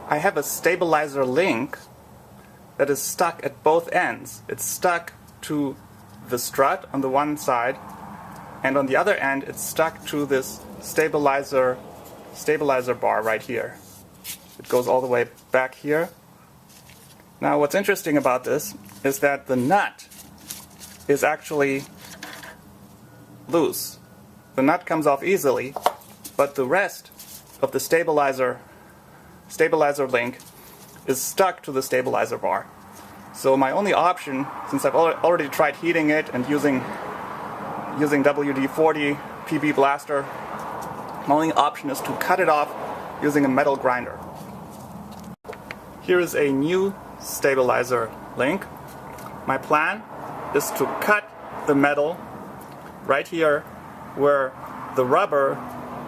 I have a stabilizer link that is stuck at both ends. It's stuck to the strut on the one side, and on the other end it's stuck to this stabilizer bar right here. It goes all the way back here. Now what's interesting about this is that the nut is actually loose. The nut comes off easily, but the rest of the stabilizer link is stuck to the stabilizer bar. So my only option, since I've already tried heating it and using WD-40 PB Blaster, my only option is to cut it off using a metal grinder. Here is a new stabilizer link. My plan is to cut the metal right here where the rubber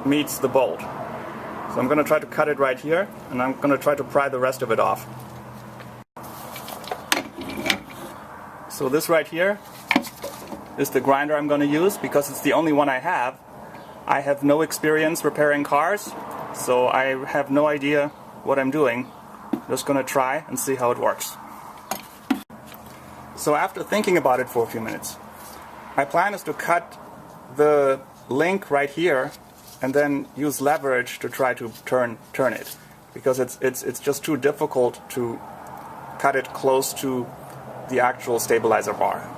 meets the bolt. So I'm going to try to cut it right here, and I'm going to try to pry the rest of it off. So this right here is the grinder I'm going to use because it's the only one I have. I have no experience repairing cars, so I have no idea what I'm doing. I'm just going to try and see how it works. So after thinking about it for a few minutes, my plan is to cut the link right here and then use leverage to try to turn it, because it's just too difficult to cut it close to the actual stabilizer bar.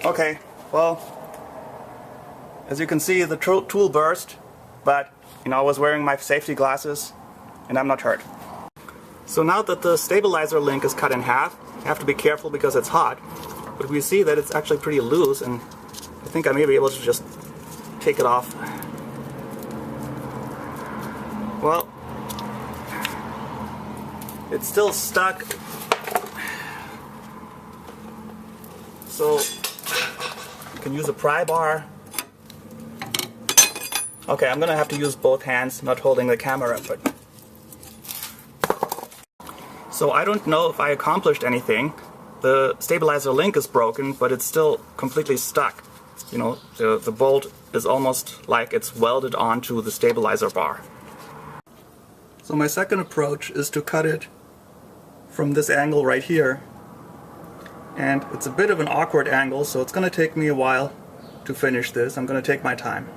Okay, well, as you can see, the tool burst, but I was wearing my safety glasses and I'm not hurt. So now that the stabilizer link is cut in half, I have to be careful because it's hot, but we see that it's actually pretty loose, and I think I may be able to just take it off. Well, it's still stuck, so you can use a pry bar. Okay, I'm gonna have to use both hands, not holding the camera, but... So I don't know if I accomplished anything. The stabilizer link is broken, but it's still completely stuck. The bolt is almost like it's welded onto the stabilizer bar. So my second approach is to cut it from this angle right here. And it's a bit of an awkward angle, so it's going to take me a while to finish this. I'm going to take my time.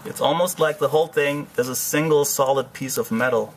It's almost like the whole thing is a single solid piece of metal.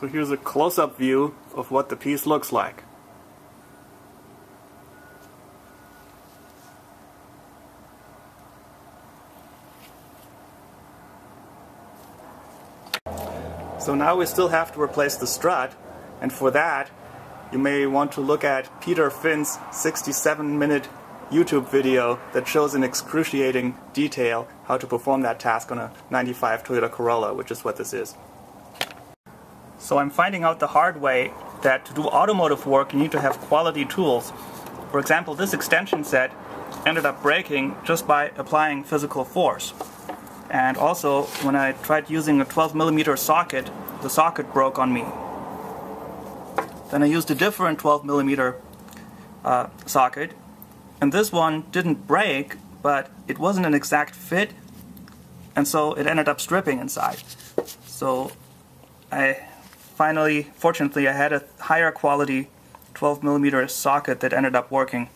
So here's a close-up view of what the piece looks like. So now we still have to replace the strut, and for that you may want to look at Peter Finn's 67-minute YouTube video that shows in excruciating detail how to perform that task on a 95 Toyota Corolla, which is what this is. So I'm finding out the hard way that to do automotive work you need to have quality tools. For example, this extension set ended up breaking just by applying physical force. And also, when I tried using a 12mm socket, the socket broke on me. Then I used a different 12mm socket, and this one didn't break, but it wasn't an exact fit, and so it ended up stripping inside. So fortunately I had a higher quality 12mm socket that ended up working.